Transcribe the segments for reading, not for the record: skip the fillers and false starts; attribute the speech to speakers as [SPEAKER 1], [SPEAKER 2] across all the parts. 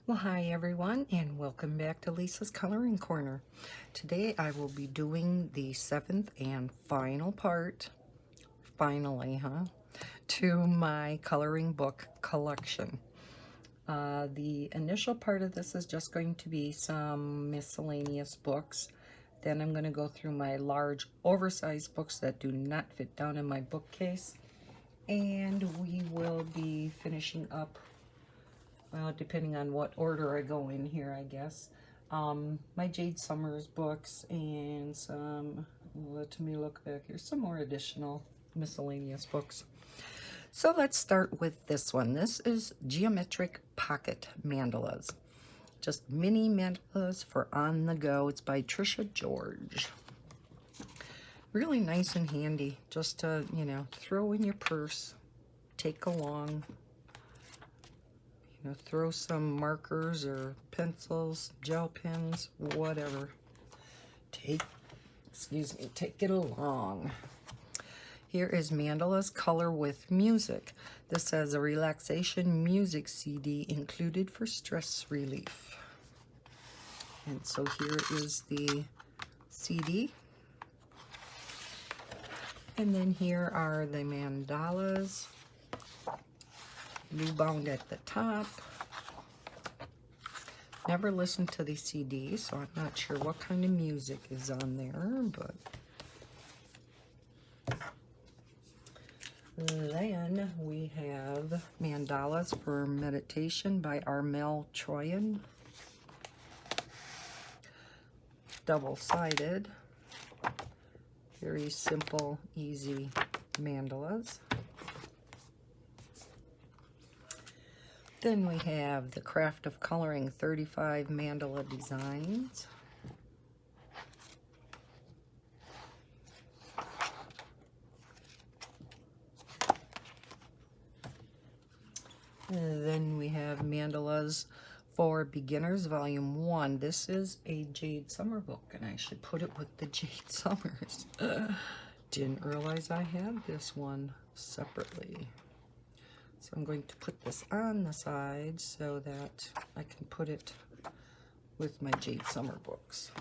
[SPEAKER 1] Well, hi everyone, and welcome back to Lisa's Coloring Corner. Today I will be doing the seventh and final part, finally, to my coloring book collection. The initial part of this is just going to be some miscellaneous books. Then I'm going to go through my large, oversized books that do not fit down in my bookcase. And we will be finishing up, well, depending on what order I go in here, I guess. My Jade Summers books and some, let me look back here, some more additional miscellaneous books. So let's start with this one. This is Geometric Pocket Mandalas. Just mini mandalas for on the go. It's by Trisha George. Really nice and handy just to, throw in your purse, take along. Throw some markers or pencils, gel pens, whatever. Take it along. Here is Mandalas Color with Music. This has a relaxation music CD included for stress relief. And so here is the CD. And then here are the mandalas. Blue bound at the top. Never listened to the CD, so I'm not sure what kind of music is on there, but then we have Mandalas for Meditation by Armel Troyan. Double-sided. Very simple, easy mandalas. Then we have The Craft of Coloring 35 Mandala Designs. And then we have Mandalas for Beginners, Volume 1. This is a Jade Summer book, and I should put it with the Jade Summers. Didn't realize I had this one separately. So I'm going to put this on the side so that I can put it with my Jade Summer books.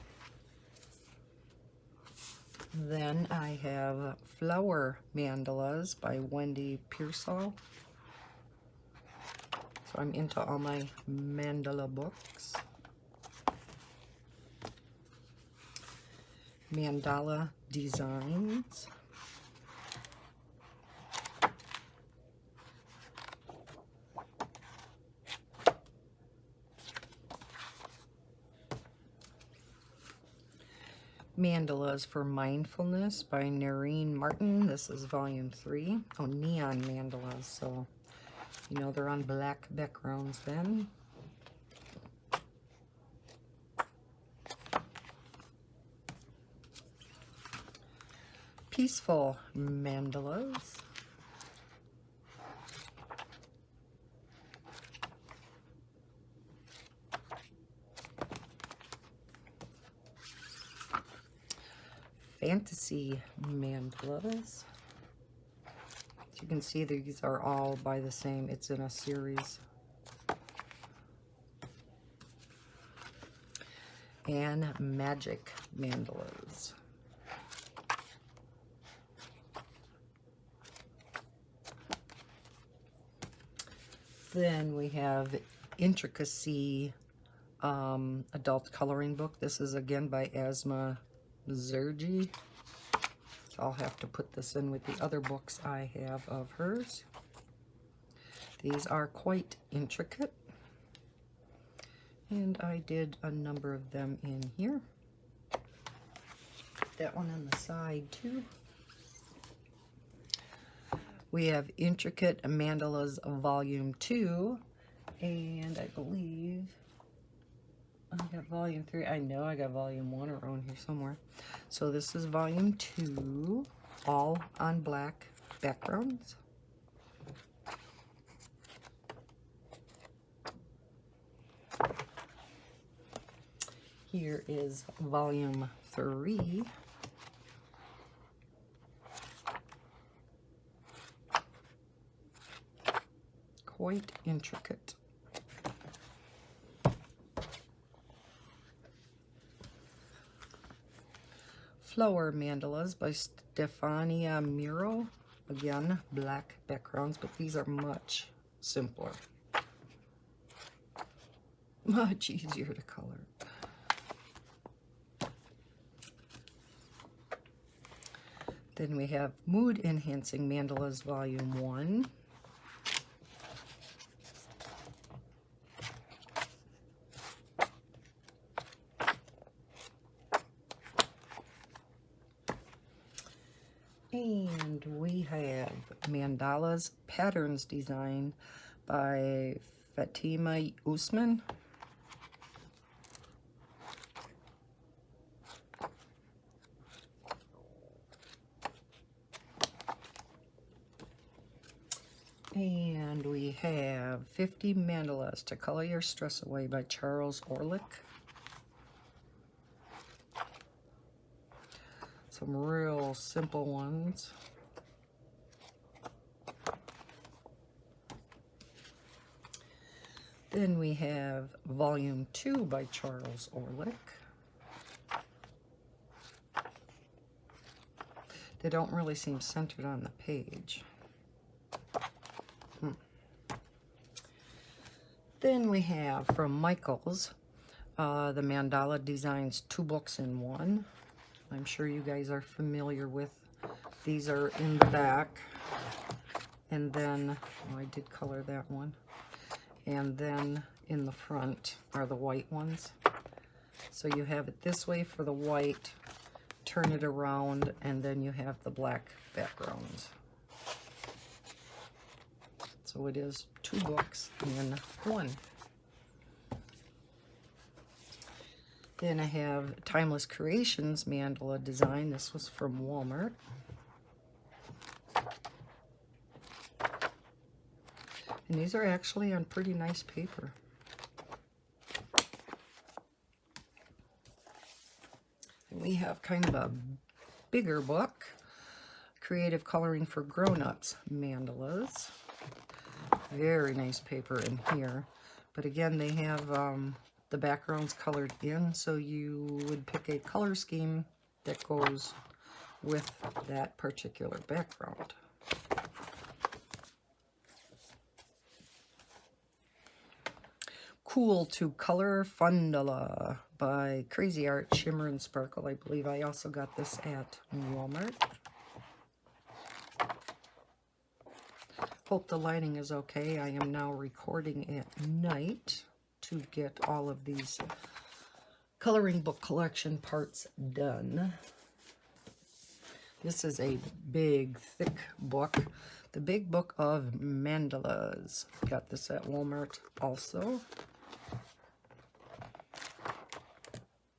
[SPEAKER 1] Then I have Flower Mandalas by Wendy Pearsall. So I'm into all my mandala books. Mandala Designs. Mandalas for Mindfulness by Noreen Martin. This is volume 3. Oh, neon mandalas. So, they're on black backgrounds then. Peaceful mandalas. Fantasy mandalas. As you can see, these are all by the same. It's in a series. And Magic Mandalas. Then we have Intricacy adult coloring book. This is again by Asma Zergi. I'll have to put this in with the other books I have of hers. These are quite intricate, and I did a number of them in here. That one on the side too. We have Intricate Mandalas Volume 2, and I believe I got Volume 3. I know I got Volume 1 around here somewhere. So this is Volume 2, all on black backgrounds. Here is Volume 3. Quite intricate. Flower Mandalas by Stefania Miro. Again, black backgrounds, but these are much simpler. Much easier to color. Then we have Mood Enhancing Mandalas Volume 1. And we have Mandalas Patterns Design by Fatima Usman. And we have 50 Mandalas to Color Your Stress Away by Charles Orlick. Some real simple ones. Then we have Volume 2 by Charles Orlick. They don't really seem centered on the page. Then we have from Michaels, the Mandala Designs 2 books in 1. I'm sure you guys are familiar with. These are in the back. And then, oh, I did color that one. And then in the front are the white ones. So you have it this way for the white, turn it around, and then you have the black backgrounds. So it is 2 books in 1. Then I have Timeless Creations Mandala Design. This was from Walmart. And these are actually on pretty nice paper. And we have kind of a bigger book, Creative Coloring for Grown-Ups Mandalas. Very nice paper in here. But again, they have the backgrounds colored in, so you would pick a color scheme that goes with that particular background. Cool to Color Mandala by Crazy Art Shimmer and Sparkle. I believe I also got this at Walmart. Hope the lighting is okay. I am now recording at night to get all of these coloring book collection parts done. This is a big, thick book. The Big Book of Mandalas. Got this at Walmart also.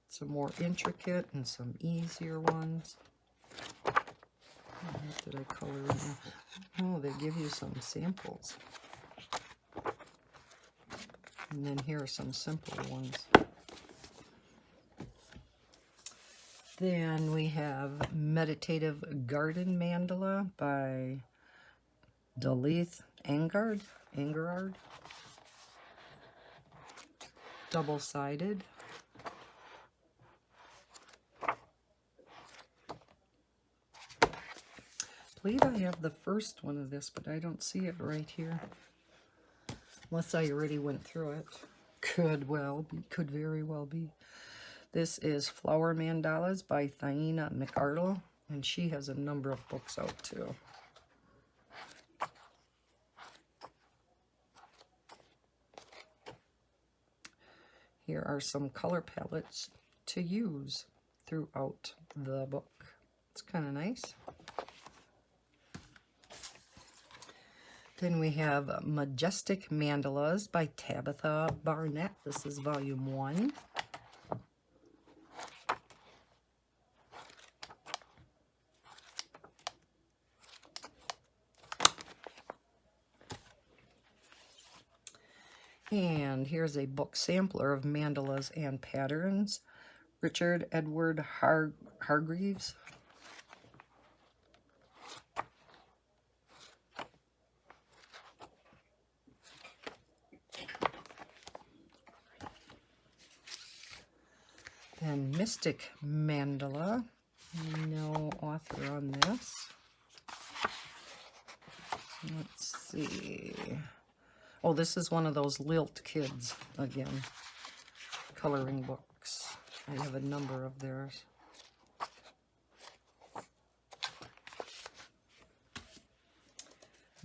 [SPEAKER 1] Some more intricate and some easier ones. What did I color in? Oh, they give you some samples. And then here are some simple ones. Then we have Meditative Garden Mandala by Dalith Angarard. Double-sided. I believe I have the first one of this, but I don't see it right here. Unless I already went through it. Could very well be. This is Flower Mandalas by Thaina McArdle, and she has a number of books out too. Here are some color palettes to use throughout the book. It's kind of nice. Then we have Majestic Mandalas by Tabitha Barnett. This is volume 1. And here's a book sampler of mandalas and patterns. Richard Edward Hargreaves. And Mystic Mandala No author on this. Let's see. Oh, this is one of those Lilt Kids again. Coloring books. I have a number of theirs.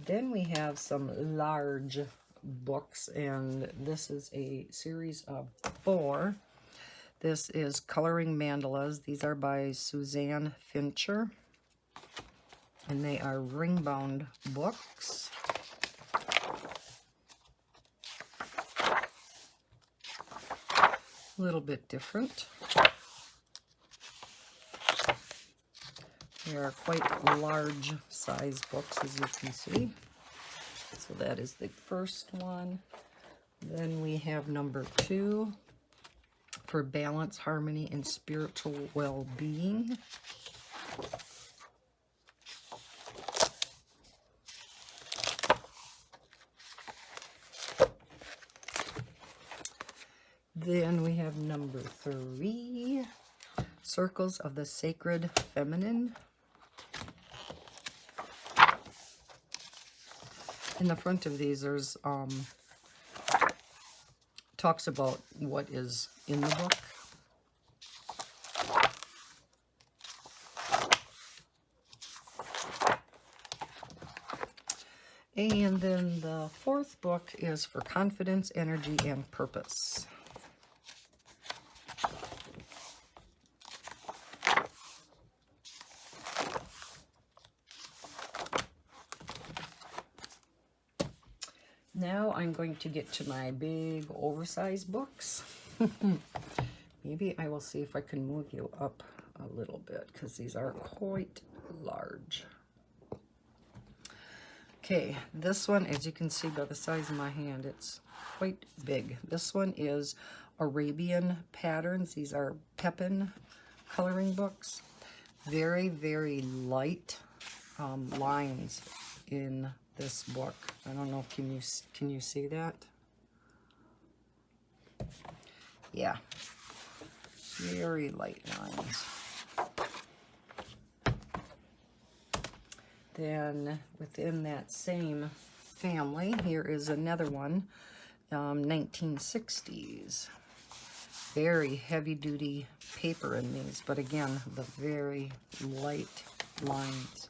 [SPEAKER 1] Then we have some large books, and this is a series of 4. This is Coloring Mandalas. These are by Suzanne Fincher, and they are ring-bound books. A little bit different. They are quite large size books, as you can see. So that is the first one. Then we have number 2 for balance, harmony, and spiritual well-being. Then we have number 3, Circles of the Sacred Feminine. In the front of these, there's talks about what is in the book. And then the 4th book is for confidence, energy, and purpose. Now I'm going to get to my big oversized books. Maybe I will see if I can move you up a little bit, because these are quite large. Okay, this one, as you can see by the size of my hand, it's quite big. This one is Arabian Patterns. These are Pepin coloring books. Very, very light lines in this book. I don't know, can you see that? Yeah, very light lines. Then within that same family, here is another one, 1960s. Very heavy-duty paper in these, but again, the very light lines.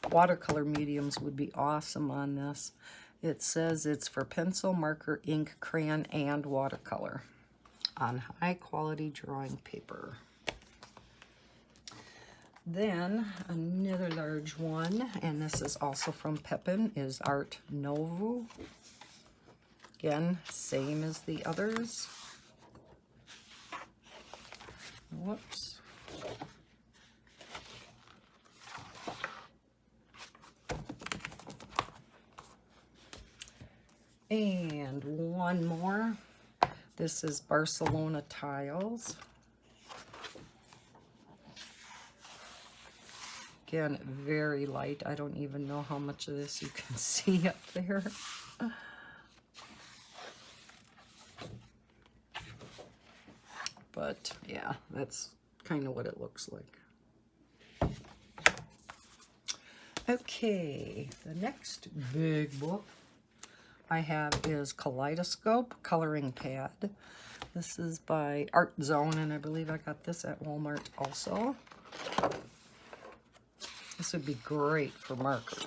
[SPEAKER 1] Watercolor mediums would be awesome on this. It says it's for pencil, marker, ink, crayon, and watercolor on high-quality drawing paper. Then another large one, and this is also from Pepin, is Art Nouveau. Again, same as the others. Whoops. And one more. This is Barcelona Tiles. Again, very light. I don't even know how much of this you can see up there. But yeah, that's kind of what it looks like. Okay, the next big book I have is Kaleidoscope Coloring Pad. This is by Art Zone, and I believe I got this at Walmart also. This would be great for markers.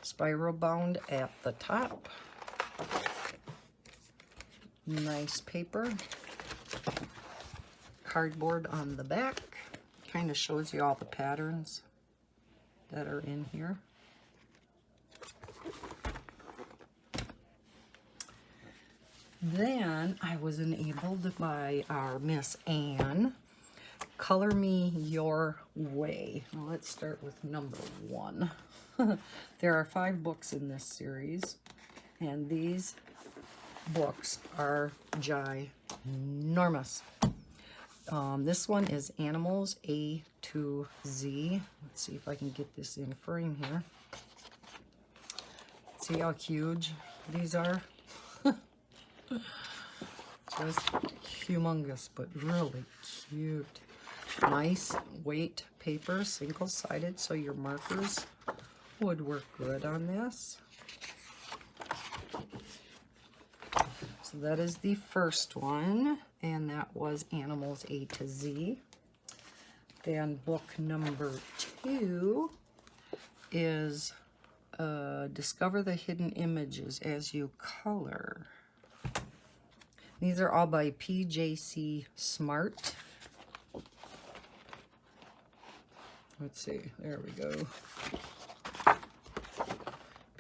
[SPEAKER 1] Spiral bound at the top. Nice paper. Cardboard on the back. Kind of shows you all the patterns that are in here. Then I was enabled by our Miss Anne, Color Me Your Way. Well, let's start with number 1. There are 5 books in this series, and these books are ginormous. This one is Animals A to Z. Let's see if I can get this in frame here. See how huge these are? Just humongous, but really cute. Nice weight paper, single-sided, so your markers would work good on this. So that is the first one, and that was Animals A to Z. Then book number 2 is Discover the Hidden Images as You Color. These are all by PJC Smart. Let's see, there we go.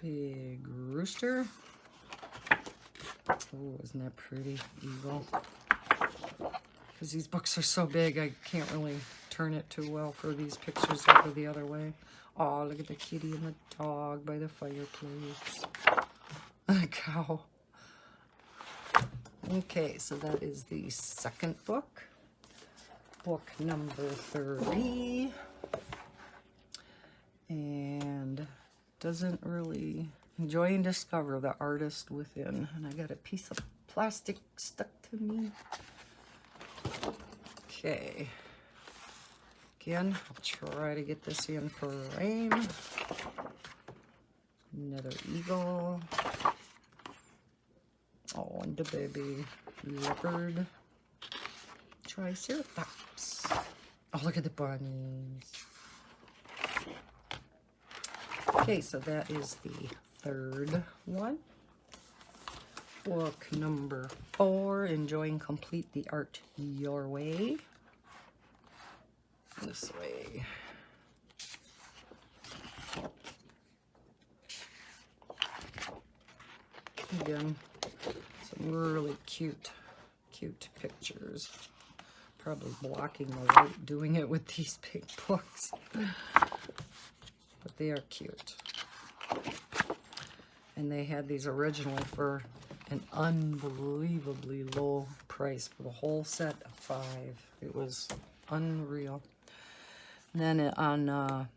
[SPEAKER 1] Big rooster. Oh, isn't that pretty? Eagle. Because these books are so big, I can't really turn it too well for these pictures that go the other way. Oh, look at the kitty and the dog by the fireplace. A cow. Okay, so that is the second book. Book number 3. And doesn't really enjoy and discover the artist within. And I got a piece of plastic stuck to me. Okay. Again, I'll try to get this in frame. Another eagle. Oh, and the baby leopard. Triceratops. Oh, look at the bunnies. Okay, so that is the third one. Book number 4, Enjoy and Complete the Art Your Way. This way. Again, some really cute pictures. Probably blocking the light doing it with these big books. But they are cute. And they had these originally for an unbelievably low price for the whole set of 5. It was unreal. And then on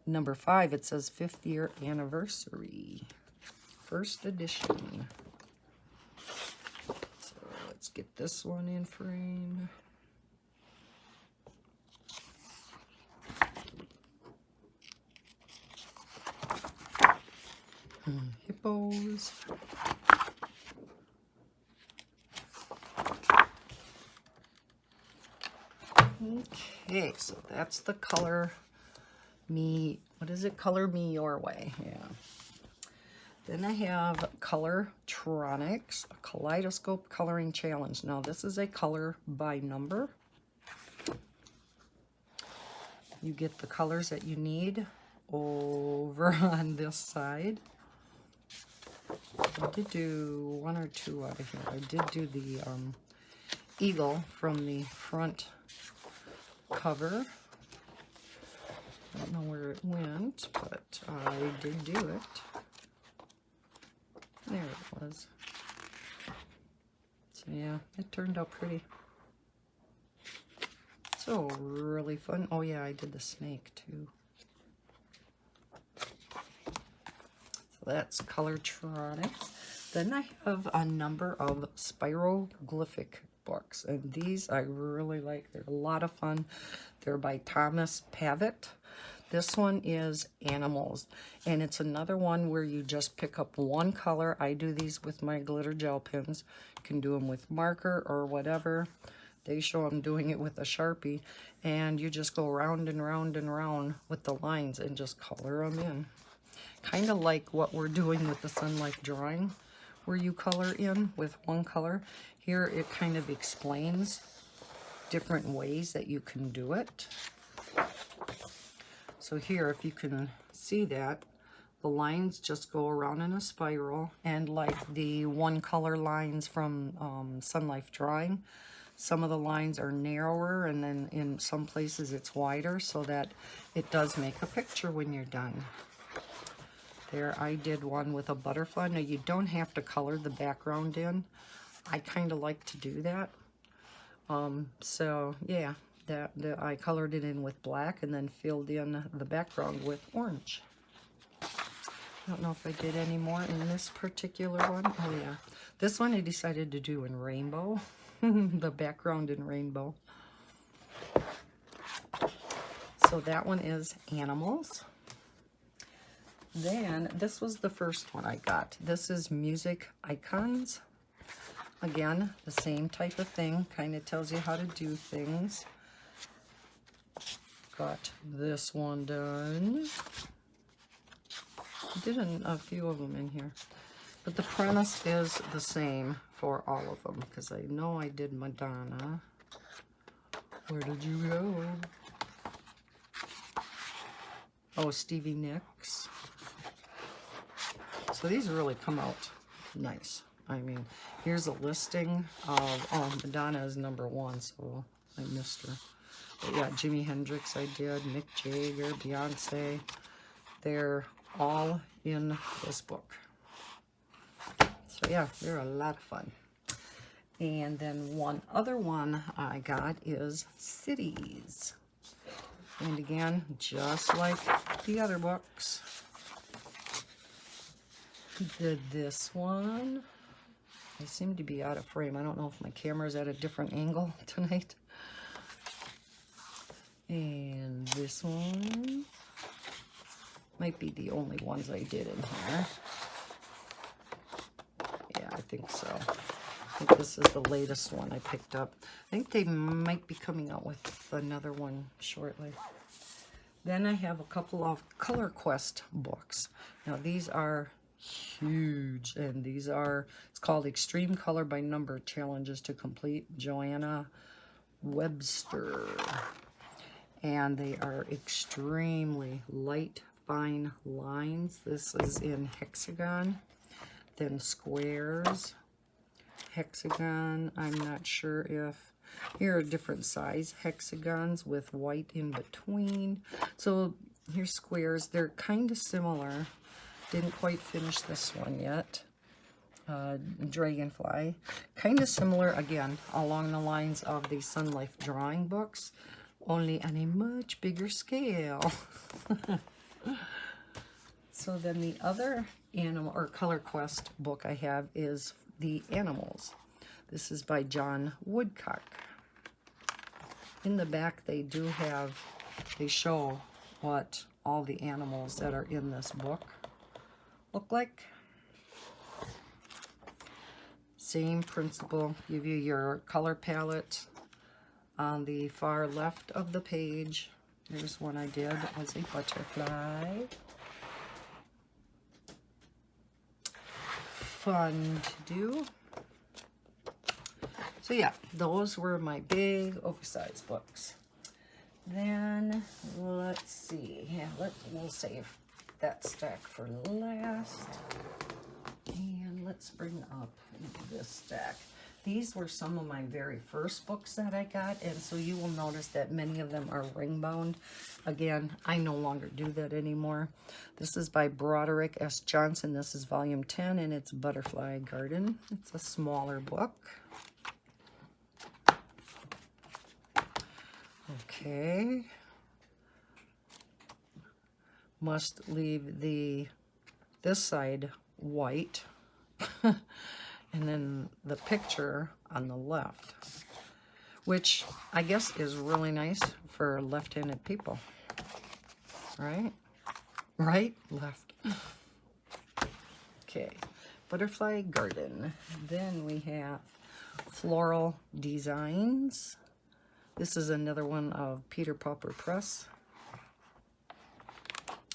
[SPEAKER 1] number 5, it says 5th year anniversary. First edition. So let's get this one in frame. Hippos. Okay, so that's the Color Me, what is it? Color Me Your Way. Yeah. Then I have Colortronics, a Kaleidoscope Coloring Challenge. Now this is a color by number. You get the colors that you need over on this side. I did do 1 or 2 out of here. I did do the eagle from the front cover. I don't know where it went, but I did do it. There it was. So yeah, it turned out pretty. So really fun. Oh yeah, I did the snake too. So that's Colortronics. Then I have a number of spiroglyphic books, and these I really like. They're a lot of fun. They're by Thomas Pavitt. This one is Animals, and it's another one where you just pick up one color. I do these with my glitter gel pens. You can do them with marker or whatever. They show them doing it with a Sharpie, and you just go round and round and round with the lines and just color them in. Kind of like what we're doing with the Sun Life drawing, where you color in with one color. Here it kind of explains different ways that you can do it. So here, if you can see that, the lines just go around in a spiral, and like the one color lines from Sun Life drawing, some of the lines are narrower, and then in some places it's wider, so that it does make a picture when you're done. There, I did one with a butterfly. Now, you don't have to color the background in. I kind of like to do that. So, yeah, I colored it in with black and then filled in the background with orange. I don't know if I did any more in this particular one. Oh yeah. This one I decided to do in rainbow. The background in rainbow. So that one is animals. Then this was the first one I got. This is music icons. Again, the same type of thing. Kind of tells you how to do things. Got this one done. Did a few of them in here. But the premise is the same for all of them, because I know I did Madonna. Where did you go? Oh, Stevie Nicks. So these really come out nice. I mean, here's a listing of, oh, Madonna is #1, so I missed her. But yeah, Jimi Hendrix I did, Mick Jagger, Beyonce. They're all in this book. So yeah, they're a lot of fun. And then one other one I got is cities. And again, just like the other books, did this one. I seem to be out of frame. I don't know if my camera's at a different angle tonight. And this one might be the only ones I did in here. Yeah, I think so. I think this is the latest one I picked up. I think they might be coming out with another one shortly. Then I have a couple of Color Quest books. Now these are huge, and these are, it's called Extreme Color by Number Challenges to Complete, Joanna Webster. And they are extremely light, fine lines. This is in hexagon, then squares, hexagon. I'm not sure if, here are different size hexagons with white in between. So here's squares. They're kind of similar. Didn't quite finish this one yet. Dragonfly. Kind of similar, again, along the lines of the Sun Life drawing books, only on a much bigger scale. So then the other animal or Color Quest book I have is the animals. This is by John Woodcock. In the back they do have, they show what all the animals that are in this book look like. Same principle, give you your color palette. On the far left of the page, there's one I did, it was a butterfly. Fun to do. So yeah, those were my big oversized books. Then let's see, yeah, we'll save that stack for last. And let's bring up this stack. These were some of my very first books that I got, and so you will notice that many of them are ring bound. Again, I no longer do that anymore. This is by Broderick S. Johnson. This is volume 10, and it's Butterfly Garden. It's a smaller book. Okay. Must leave this side white. And then the picture on the left, which I guess is really nice for left-handed people, right? Right? Left. Okay, Butterfly Garden. Then we have Floral Designs. This is another one of Peter Pauper Press.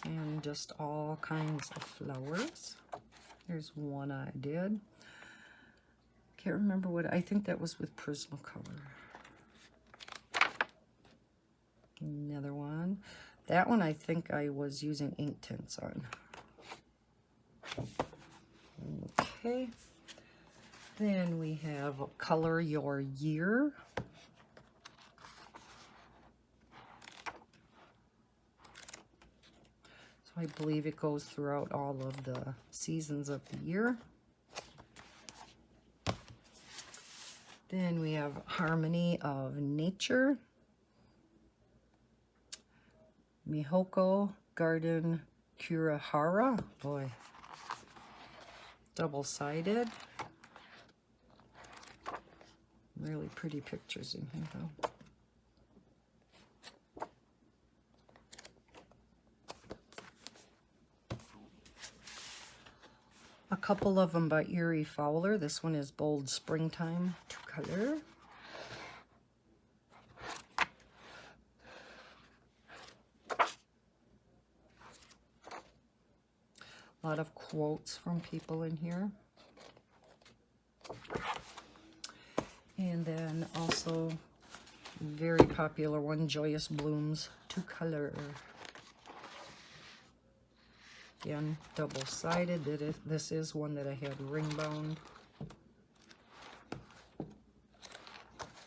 [SPEAKER 1] And just all kinds of flowers. There's one I did. Can't remember what, I think that was with Prismacolor. Another one. That one I think I was using ink tints on. Okay. Then we have Color Your Year. So I believe it goes throughout all of the seasons of the year. Then we have Harmony of Nature, Mihoko Garden Kurihara, boy, double-sided. Really pretty pictures in here, though. A couple of them by Erie Fowler. This one is Bold Springtime 2-color. A lot of quotes from people in here. And then also very popular one, Joyous Blooms 2-color. Again, double-sided. This is one that I had ring-bound,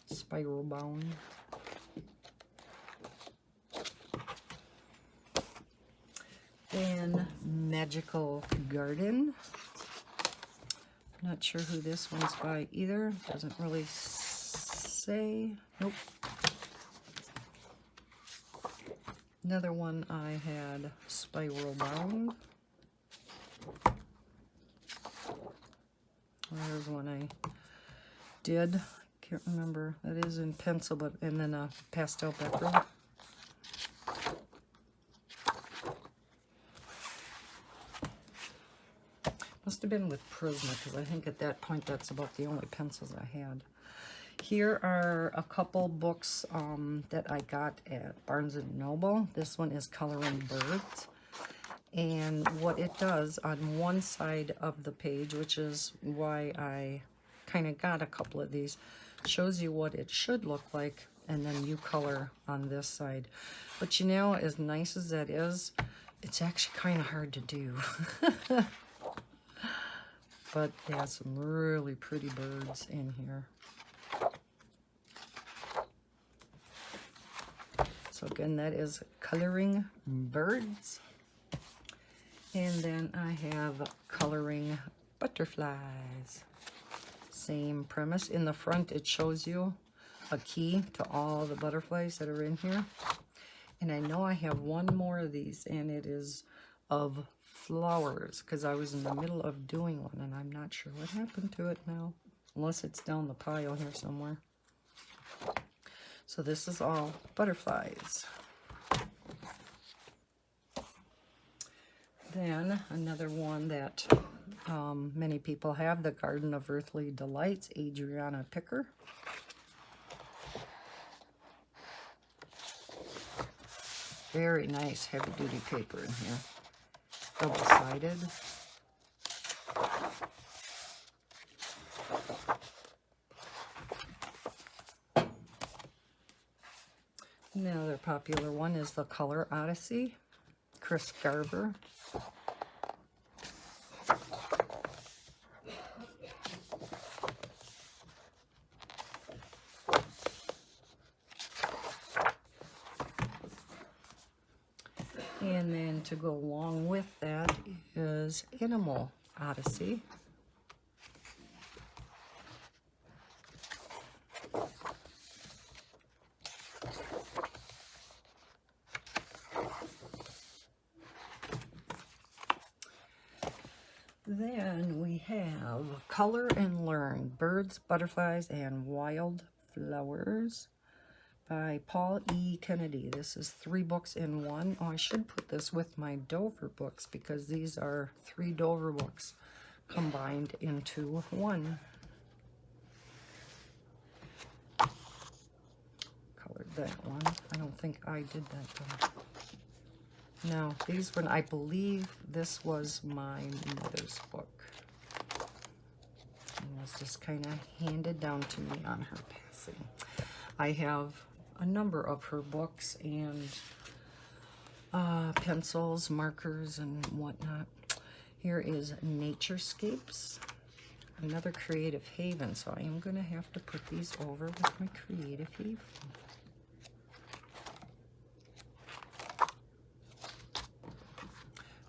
[SPEAKER 1] spiral-bound. Then Magical Garden. Not sure who this one's by either. Doesn't really say. Nope. Another one I had spiral-bound. There's one I did. Can't remember. That is in pencil, but and then a pastel background. Must have been with Prisma, because I think at that point that's about the only pencils I had. Here are a couple books that I got at Barnes & Noble. This one is Coloring Birds. And what it does on one side of the page, which is why I kind of got a couple of these, shows you what it should look like, and then you color on this side. But you know, as nice as that is, it's actually kind of hard to do. But they have some really pretty birds in here. So again, that is Coloring Birds. And then I have Coloring Butterflies. Same premise. In the front, it shows you a key to all the butterflies that are in here. And I know I have one more of these, and it is of flowers, because I was in the middle of doing one, and I'm not sure what happened to it now, unless it's down the pile here somewhere. So this is all butterflies. Then another one that many people have, The Garden of Earthly Delights, Adriana Picker. Very nice heavy-duty paper in here. Double-sided. Another popular one is The Color Odyssey, Chris Garver. And then to go along with that is Animal Odyssey. Then we have Color and Learn, Birds, Butterflies, and Wild Flowers by Paul E. Kennedy. This is 3 books in one. Oh, I should put this with my Dover books, because these are 3 Dover books combined into one. Colored that one. I don't think I did that though. No, these were, I believe this was my mother's book. It was just kind of handed down to me on her passing. I have a number of her books and pencils, markers, and whatnot. Here is Naturescapes, another Creative Haven. So I am going to have to put these over with my Creative Haven.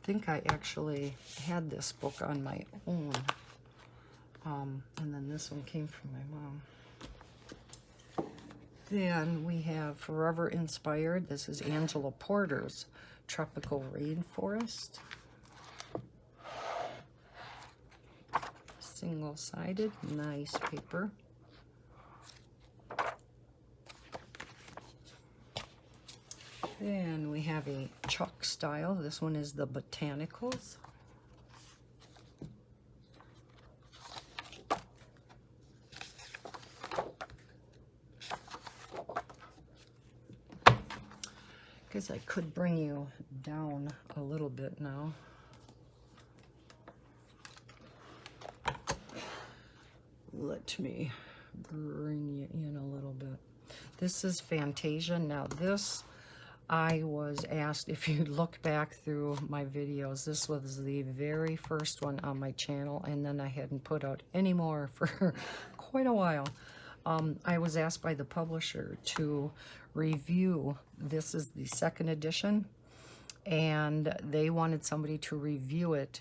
[SPEAKER 1] I think I actually had this book on my own. And then this one came from my mom. Then we have Forever Inspired. This is Angela Porter's tropical rainforest. Single-sided, nice paper. Then we have a chalk style. This one is the Botanicals. Guess I could bring you down a little bit now. Let me bring you in a little bit. This is Fantasia. Now this, I was asked, if you look back through my videos, this was the very first one on my channel, and then I hadn't put out any more for quite a while. I was asked by the publisher to review, this is the second edition, and they wanted somebody to review it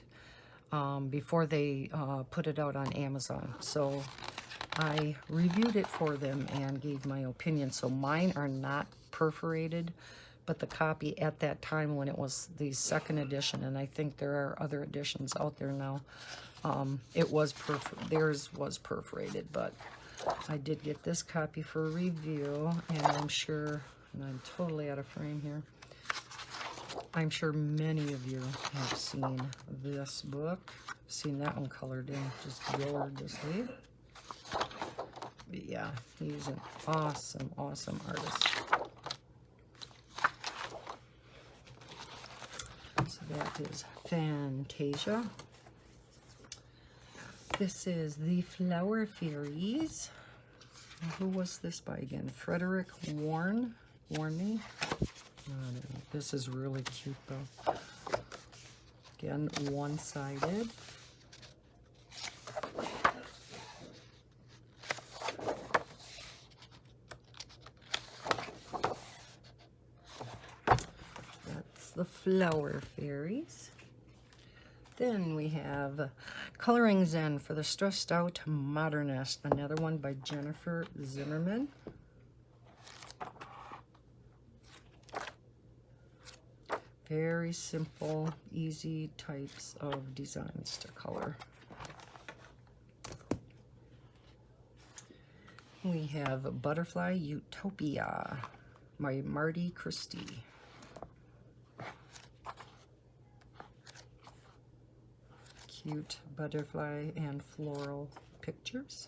[SPEAKER 1] before they put it out on Amazon. So I reviewed it for them and gave my opinion. So mine are not perforated, but the copy at that time when it was the second edition, and I think there are other editions out there now, theirs was perforated, but I did get this copy for review, and I'm sure, and I'm totally out of frame here, I'm sure many of you have seen this book. Seen that one colored in just gorgeously. But yeah, he's an awesome, awesome artist. So that is Fantasia. This is The Flower Fairies. Who was this by again? Frederick Warne. Warney. This is really cute though. Again, one-sided. That's the Flower Fairies. Then we have Coloring Zen for the Stressed Out Modernist, another one by Jennifer Zimmerman. Very simple, easy types of designs to color. We have Butterfly Utopia by Marty Christie. Cute butterfly and floral pictures.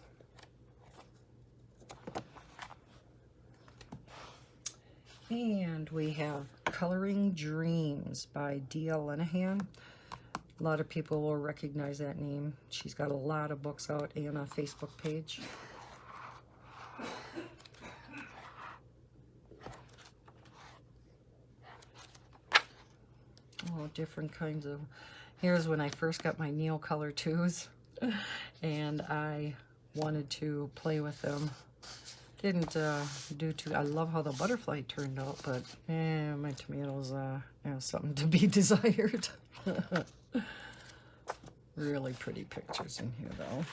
[SPEAKER 1] And we have Coloring Dreams by D.L. Linehan. A lot of people will recognize that name. She's got a lot of books out and a Facebook page. Oh, different kinds of... Here's when I first got my Neocolor 2s, and I wanted to play with them. Didn't do too... I love how the butterfly turned out, but my tomatoes have something to be desired. Really pretty pictures in here, though.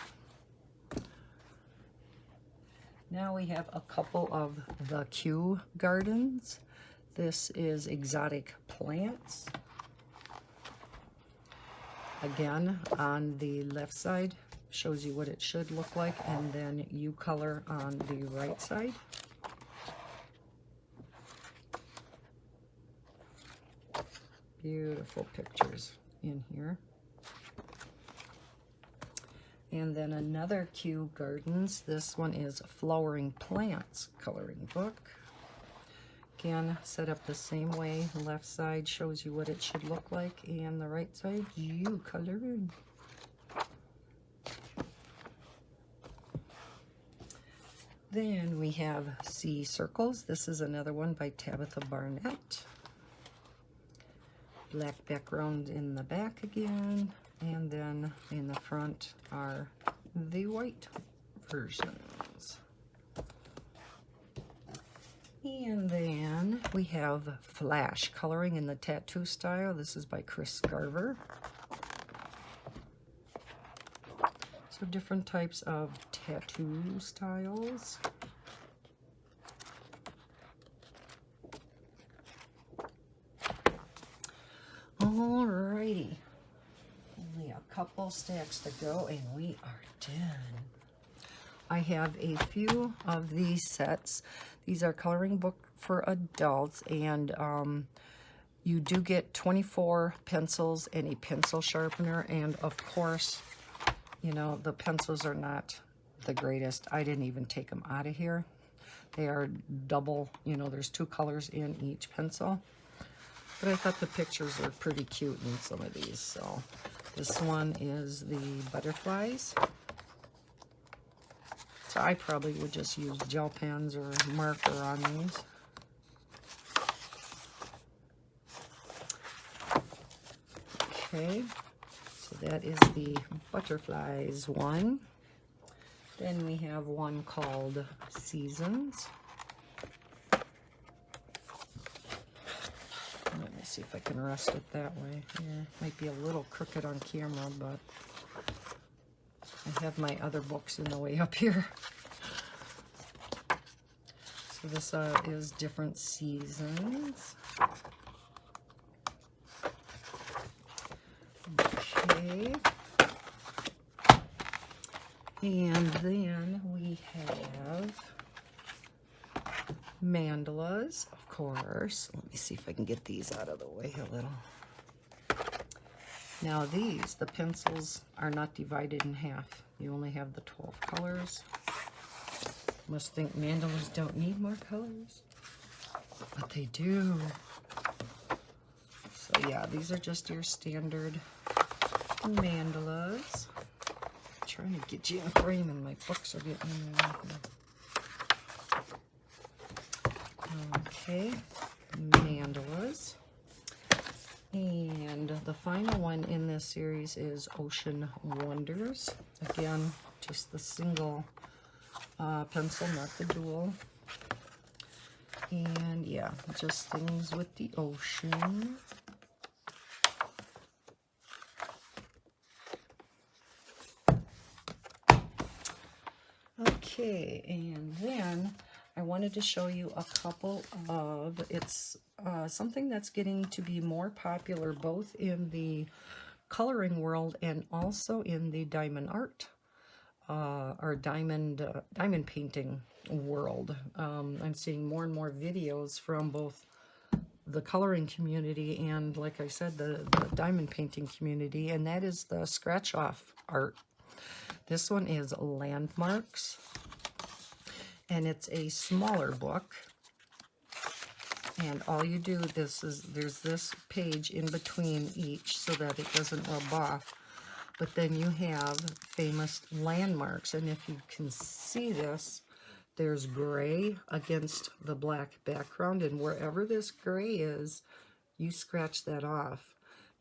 [SPEAKER 1] Now we have a couple of the Kew Gardens. This is Exotic Plants. Again, on the left side, shows you what it should look like, and then you color on the right side. Beautiful pictures in here. And then another Kew Gardens. This one is Flowering Plants coloring book. Again, set up the same way. The left side shows you what it should look like, and the right side, you color in. Then we have Sea Circles. This is another one by Tabitha Barnett. Black background in the back again, and then in the front are the white versions. And then we have Flash, coloring in the tattoo style. This is by Chris Garver. So different types of tattoo styles. Alrighty. Only a couple stacks to go and we are done. I have a few of these sets. These are coloring book for adults, and you do get 24 pencils and a pencil sharpener, and of course, you know, the pencils are not the greatest. I didn't even take them out of here. They are double, you know, there's 2 colors in each pencil. But I thought the pictures are pretty cute in some of these. So this one is the butterflies. So I probably would just use gel pens or marker on these. Okay, so that is the butterflies one. Then we have one called Seasons. Let me see if I can rest it that way. Here, might be a little crooked on camera, but I have my other books in the way up here. So this is different seasons. Okay. And then we have mandalas, of course. Let me see if I can get these out of the way a little. Now these, the pencils are not divided in half. You only have the 12 colors. Must think mandalas don't need more colors, but they do. So yeah, these are just your standard mandalas. I'm trying to get you in frame and my books are getting in there. Okay, mandalas. And the final one in this series is Ocean Wonders. Again, just the single pencil, not the dual. And yeah, just things with the ocean. Okay, and then I wanted to show you a couple of, it's something that's getting to be more popular both in the coloring world and also in the diamond art or diamond painting world. I'm seeing more and more videos from both the coloring community and, like I said, the diamond painting community, and that is the scratch off art. This one is Landmarks, and it's a smaller book. And all you do, there's this page in between each so that it doesn't rub off. But then you have famous landmarks, and if you can see this, there's gray against the black background, and wherever this gray is, you scratch that off.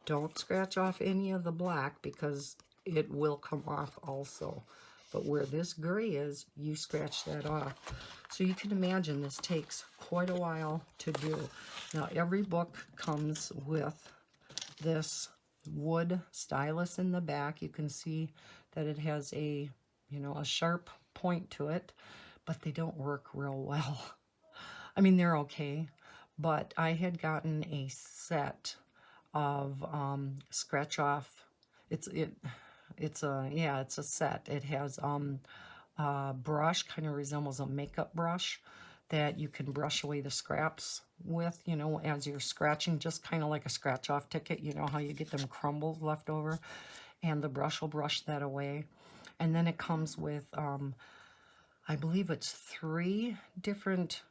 [SPEAKER 1] Don't scratch off any of the black because it will come off also. But where this gray is, you scratch that off. So you can imagine this takes quite a while to do. Now every book comes with this wood stylus in the back. You can see that it has a, you know, a sharp point to it, but they don't work real well. I mean, they're okay, but I had gotten a set of scratch off. It's a set. It has a brush, kind of resembles a makeup brush that you can brush away the scraps with, you know, as you're scratching, just kind of like a scratch off ticket. You know how you get them crumbles left over, and the brush will brush that away. And then it comes with I believe it's 3 different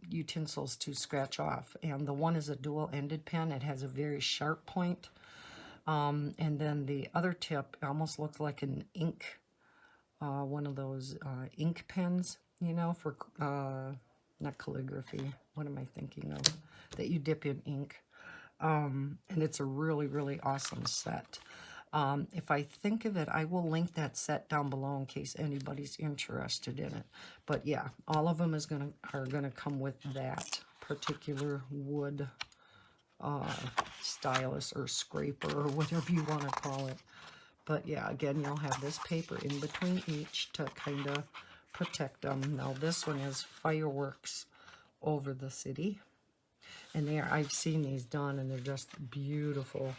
[SPEAKER 1] utensils to scratch off, and the one is a dual-ended pen. It has a very sharp point. And then the other tip almost looks like an ink, one of those ink pens, you know, for, not calligraphy, what am I thinking of, that you dip in ink. And it's a really, really awesome set. If I think of it, I will link that set down below in case anybody's interested in it. But yeah, all of them are gonna come with that particular wood stylus or scraper or whatever you want to call it. But yeah, again, you'll have this paper in between each to kind of protect them. Now this one is Fireworks Over the City. And I've seen these done, and they're just beautiful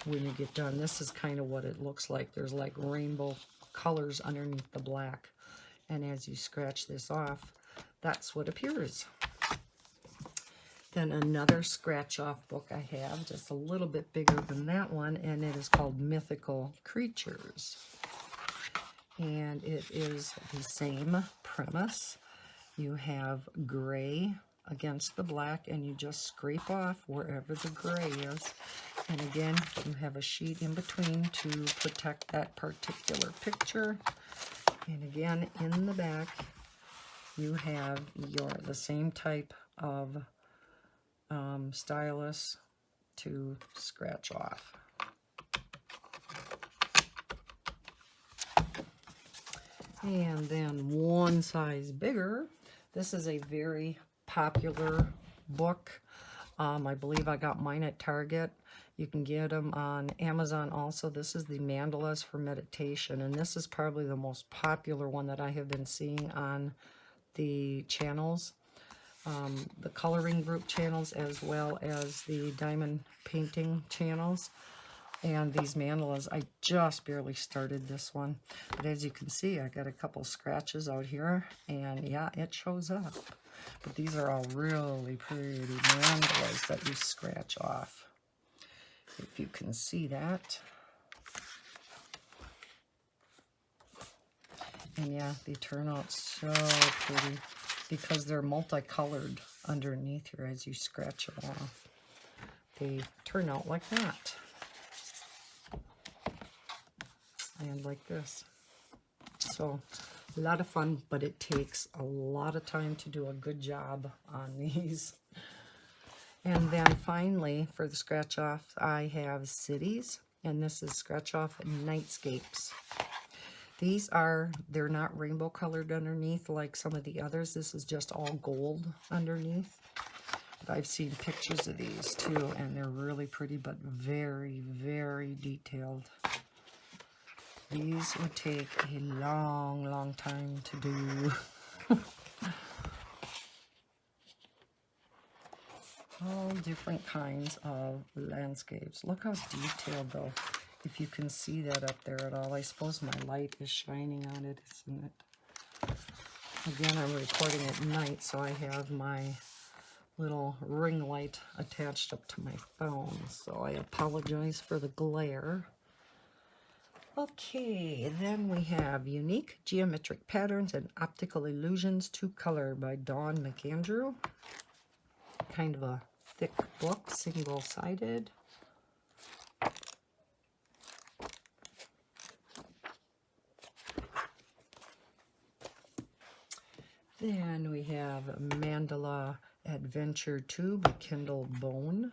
[SPEAKER 1] when you get done. This is kind of what it looks like. There's like rainbow colors underneath the black. And as you scratch this off, that's what appears. Then another scratch off book I have, just a little bit bigger than that one, and it is called Mythical Creatures. And it is the same premise. You have gray against the black, and you just scrape off wherever the gray is. And again, you have a sheet in between to protect that particular picture. And again, in the back, you have the same type of stylus to scratch off. And then one size bigger, this is a very popular book. I believe I got mine at Target. You can get them on Amazon also. This is the Mandalas for Meditation, and this is probably the most popular one that I have been seeing on the channels, the coloring group channels, as well as the diamond painting channels. And these mandalas, I just barely started this one. But as you can see, I got a couple scratches out here, and yeah, it shows up. But these are all really pretty mandalas that you scratch off. If you can see that. And yeah, they turn out so pretty because they're multicolored underneath here as you scratch them off. They turn out like that. And like this. So a lot of fun, but it takes a lot of time to do a good job on these. And then finally, for the scratch off, I have cities, and this is scratch off nightscapes. These they're not rainbow colored underneath like some of the others. This is just all gold underneath. But I've seen pictures of these too, and they're really pretty, but very, very detailed. These would take a long, long time to do. All different kinds of landscapes. Look how detailed, though, if you can see that up there at all. I suppose my light is shining on it, isn't it? Again, I'm recording at night, so I have my little ring light attached up to my phone, so I apologize for the glare. Okay, then we have Unique Geometric Patterns and Optical Illusions to Color by Dawn McAndrew. Kind of a thick book, single-sided. Then we have Mandala Adventure 2 by Kendall Bone.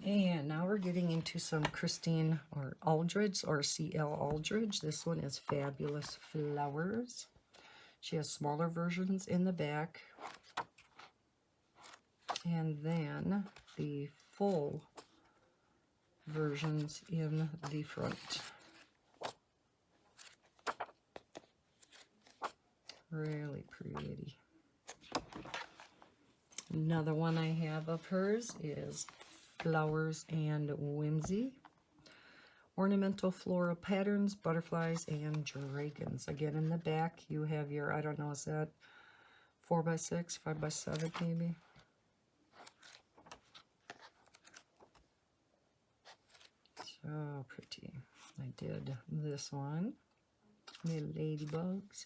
[SPEAKER 1] And now we're getting into some Christine or Aldridge or C.L. Aldridge. This one is Fabulous Flowers. She has smaller versions in the back. And then the full versions in the front. Really pretty. Another one I have of hers is Flowers and Whimsy. Ornamental floral patterns, butterflies, and dragons. Again, in the back, you have your, I don't know, is that 4x6, 5x7 maybe? So pretty. I did this one. Little ladybugs.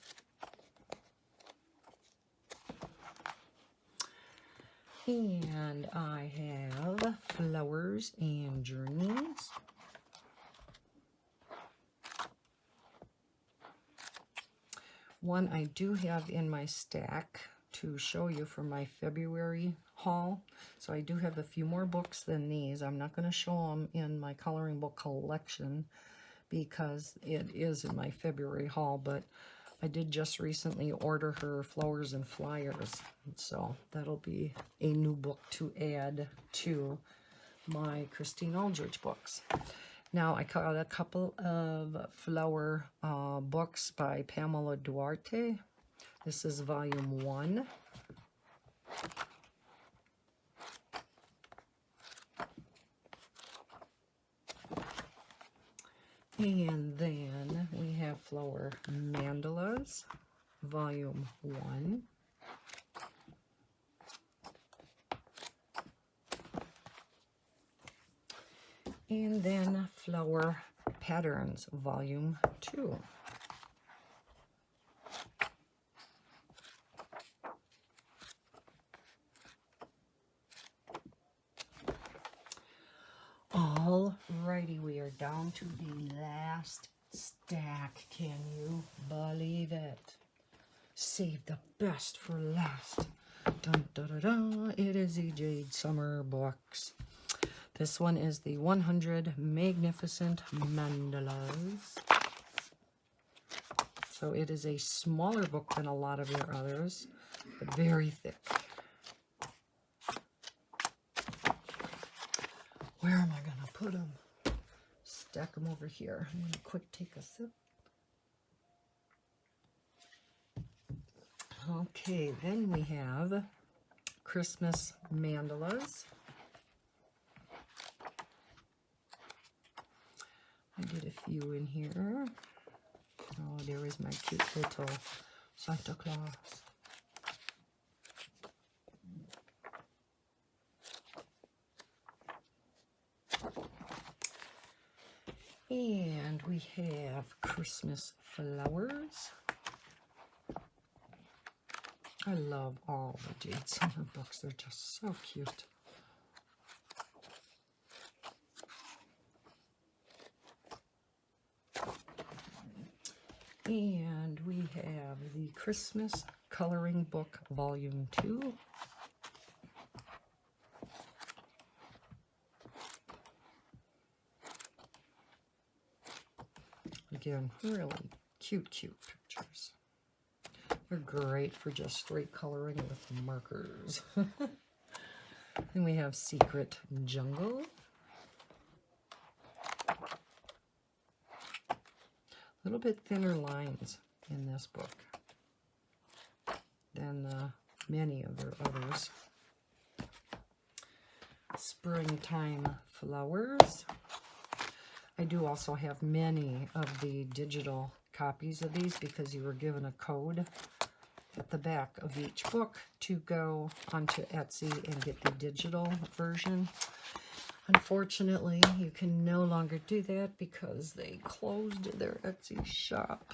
[SPEAKER 1] And I have Flowers and Journeys. One I do have in my stack to show you for my February haul. So I do have a few more books than these. I'm not going to show them in my coloring book collection because it is in my February haul, but I did just recently order her Flowers and Flyers, so that'll be a new book to add to my Christine Aldridge books. Now, I got a couple of flower books by Pamela Duarte. This is volume 1. And then we have Flower Mandalas, volume 1. And then Flower Patterns, volume 2. Alrighty, we are down to the last stack. Can you believe it? Save the best for last. Dun, dun, dun, dun. It is the Jade Summer box. This one is the 100 Magnificent Mandalas. So it is a smaller book than a lot of your others, but very thick. Where am I going to put them? Stack them over here. I'm going to quick take a sip. Okay, then we have Christmas Mandalas. I did a few in here. Oh, there is my cute little Santa Claus. And we have Christmas flowers. I love all the Jade Summer books. They're just so cute. And we have the Christmas Coloring Book, Volume 2. Again, really cute pictures. They're great for just straight coloring with markers. Then we have Secret Jungle. A little bit thinner lines in this book than many of their others. Springtime Flowers. I do also have many of the digital copies of these because you were given a code at the back of each book to go onto Etsy and get the digital version. Unfortunately, you can no longer do that because they closed their Etsy shop.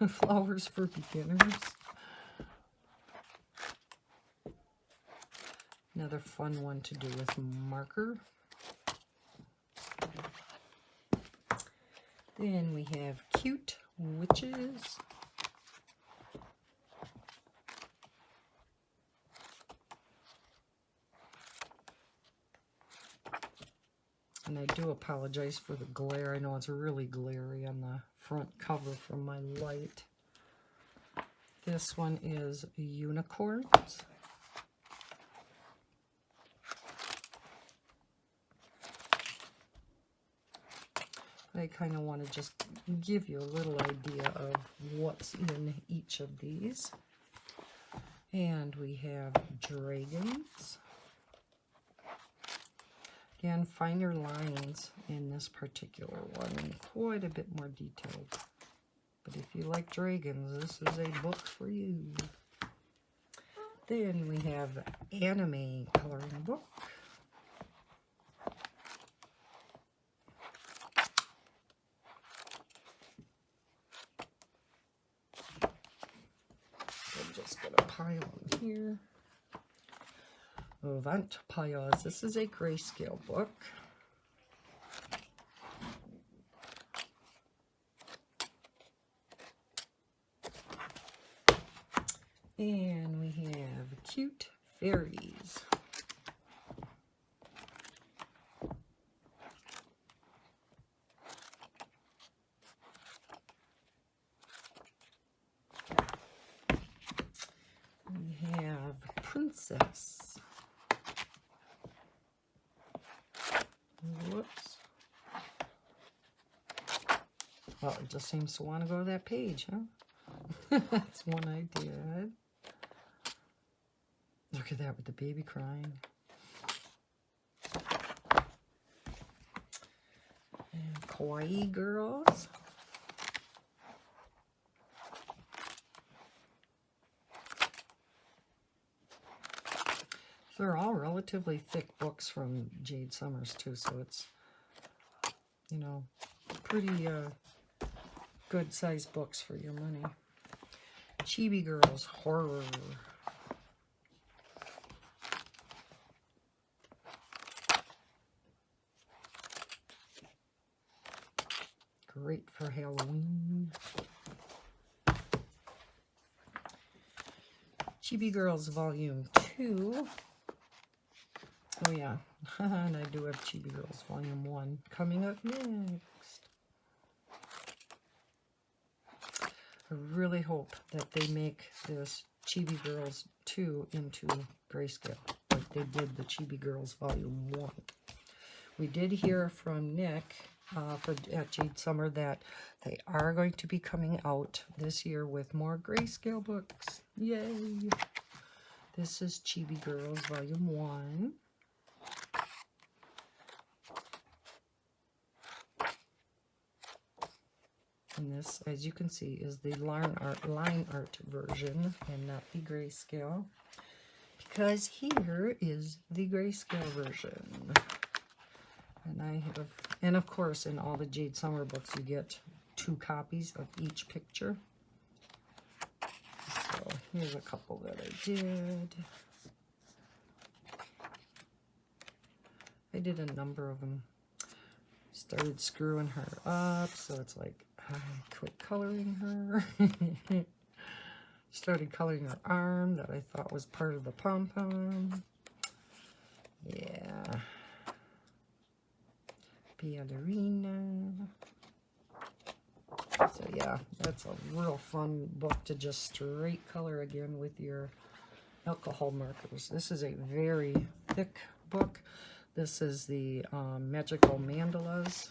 [SPEAKER 1] Flowers for Beginners. Another fun one to do with marker. Then we have Cute Witches. And I do apologize for the glare. I know it's really glary on the front cover from my light. This one is Unicorns. I kind of want to just give you a little idea of what's in each of these. And we have Dragons. Again, finer lines in this particular one, and quite a bit more detailed. But if you like dragons, this is a book for you. Then we have Anime Coloring Book. I'm just going to pile them here. Vampires. This is a grayscale book. And we have Cute Fairies. We have Princess. Whoops. Well, it just seems to want to go to that page, huh? That's one I did. Look at that with the baby crying. And Kawaii Girls. They're all relatively thick books from Jade Summers, too, so it's, you know, pretty good-sized books for your money. Chibi Girls Horror. Great for Halloween. Chibi Girls Volume 2. Oh yeah, and I do have Chibi Girls Volume 1 coming up next. I really hope that they make this Chibi Girls 2 into grayscale, like they did the Chibi Girls Volume 1. We did hear from Nick at Jade Summer that they are going to be coming out this year with more grayscale books. Yay! This is Chibi Girls Volume 1. And this, as you can see, is the line art version and not the grayscale. Because here is the grayscale version. And I have, and of course, in all the Jade Summer books, you get 2 copies of each picture. So here's a couple that I did. I did a number of them. Started screwing her up, so it's like I quit coloring her. Started coloring her arm that I thought was part of the pom-pom. Yeah. Ballerina. So yeah, that's a real fun book to just straight color again with your alcohol markers. This is a very thick book. This is the Magical Mandalas.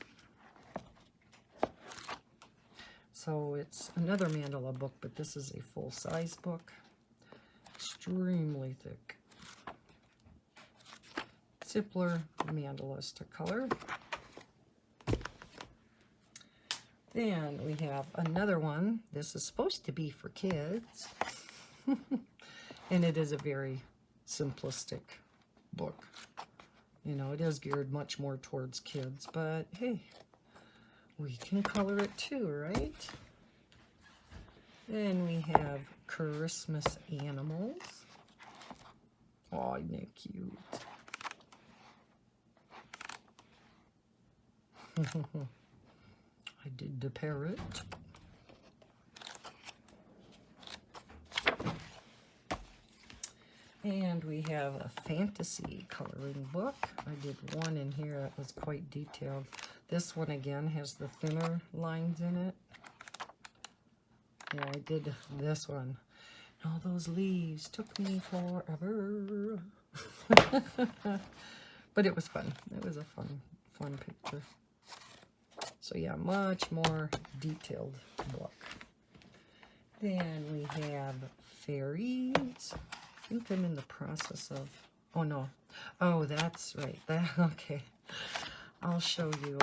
[SPEAKER 1] So it's another mandala book, but this is a full-size book. Extremely thick. Simpler mandalas to color. Then we have another one. This is supposed to be for kids. And it is a very simplistic book. You know, it is geared much more towards kids, but hey, we can color it too, right? Then we have Christmas Animals. Oh, isn't it cute? I did the parrot. And we have a fantasy coloring book. I did one in here that was quite detailed. This one again has the thinner lines in it. Yeah, I did this one. All those leaves took me forever. But it was fun. It was a fun picture. So yeah, much more detailed book. Then we have fairies. I think I'm in the process of, oh no, oh that's right, that, okay. I'll show you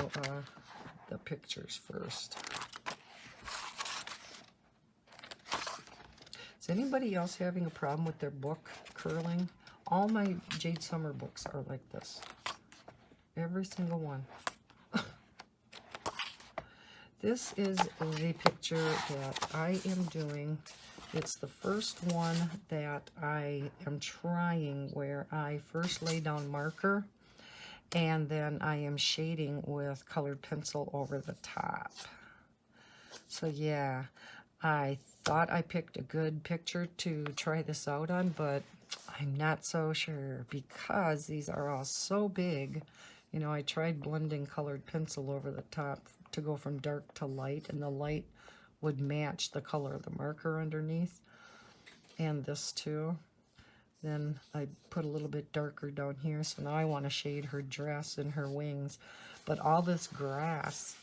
[SPEAKER 1] the pictures first. Is anybody else having a problem with their book curling? All my Jade Summer books are like this. Every single one. This is the picture that I am doing. It's the first one that I am trying where I first lay down marker and then I am shading with colored pencil over the top. So yeah, I thought I picked a good picture to try this out on, but I'm not so sure because these are all so big. You know, I tried blending colored pencil over the top to go from dark to light, and the light would match the color of the marker underneath. And this too. Then I put a little bit darker down here, so now I want to shade her dress and her wings. But all this grass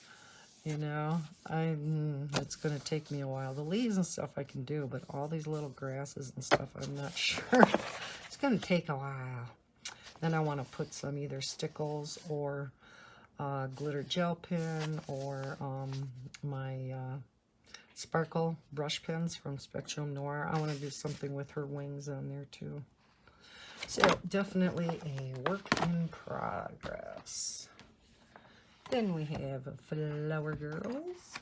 [SPEAKER 1] You know, it's going to take me a while. The leaves and stuff I can do, but all these little grasses and stuff, I'm not sure. It's going to take a while. Then I want to put some either stickles or glitter gel pen or my sparkle brush pens from Spectrum Noir. I want to do something with her wings on there too. So definitely a work in progress. Then we have Flower Girls.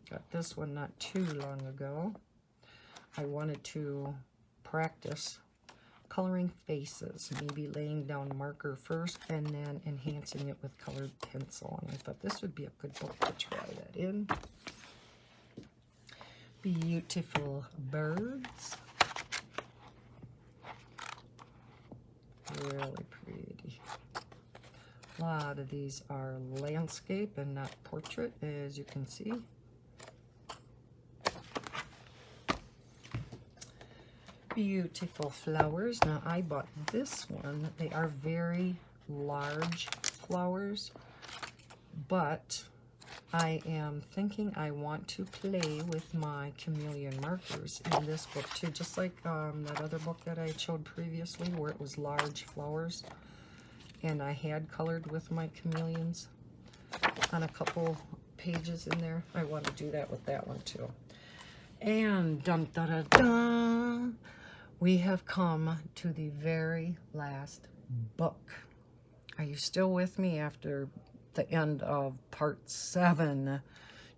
[SPEAKER 1] Got this one not too long ago. I wanted to practice coloring faces, maybe laying down marker first and then enhancing it with colored pencil. And I thought this would be a good book to try that in. Beautiful birds. Really pretty. A lot of these are landscape and not portrait, as you can see. Beautiful flowers. Now I bought this one. They are very large flowers, but I am thinking I want to play with my chameleon markers in this book too, just like that other book that I showed previously where it was large flowers and I had colored with my chameleons on a couple pages in there. I want to do that with that one too. And dun da da da, we have come to the very last book. Are you still with me after the end of part 7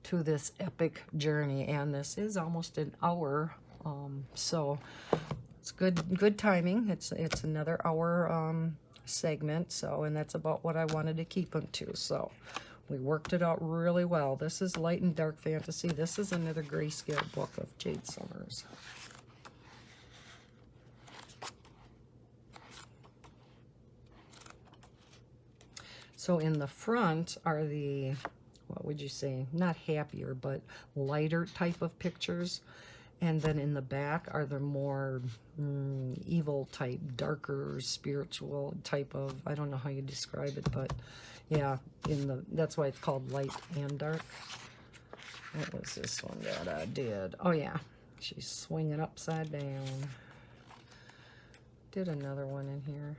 [SPEAKER 1] to this epic journey? And this is almost an hour, so it's good timing. It's another hour segment, so, and that's about what I wanted to keep them to, so we worked it out really well. This is light and dark fantasy. This is another grayscale book of Jade Summers. So in the front are the, what would you say, not happier, but lighter type of pictures. And then in the back are the more evil type, darker, spiritual type of, I don't know how you describe it, but yeah, that's why it's called light and dark. What was this one that I did? Oh yeah, she's swinging upside down. Did another one in here.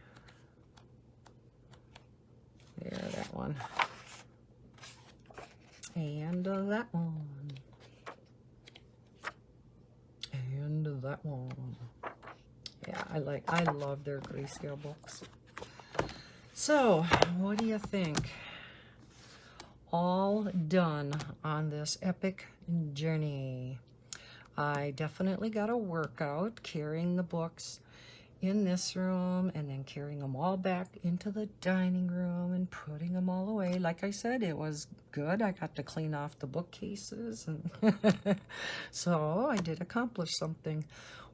[SPEAKER 1] There, that one. And that one. And that one. Yeah, I love their grayscale books. So, what do you think? All done on this epic journey. I definitely got a workout carrying the books in this room and then carrying them all back into the dining room and putting them all away. Like I said, it was good. I got to clean off the bookcases, and so I did accomplish something.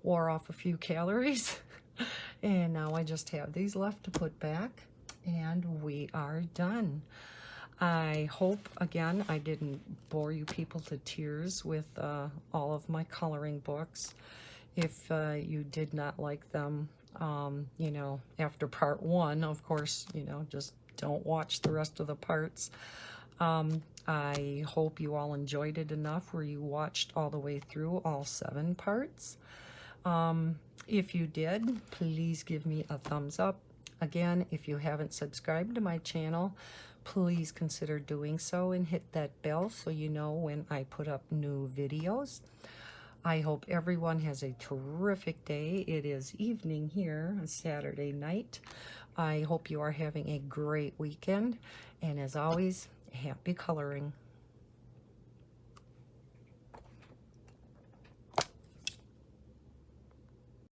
[SPEAKER 1] Wore off a few calories, and now I just have these left to put back, and we are done. I hope, again, I didn't bore you people to tears with all of my coloring books. If you did not like them, you know, after part 1, of course, you know, just don't watch the rest of the parts. I hope you all enjoyed it enough where you watched all the way through all 7 parts. If you did, please give me a thumbs up. Again, if you haven't subscribed to my channel, please consider doing so and hit that bell so you know when I put up new videos. I hope everyone has a terrific day. It is evening here, Saturday night. I hope you are having a great weekend. And as always, happy coloring.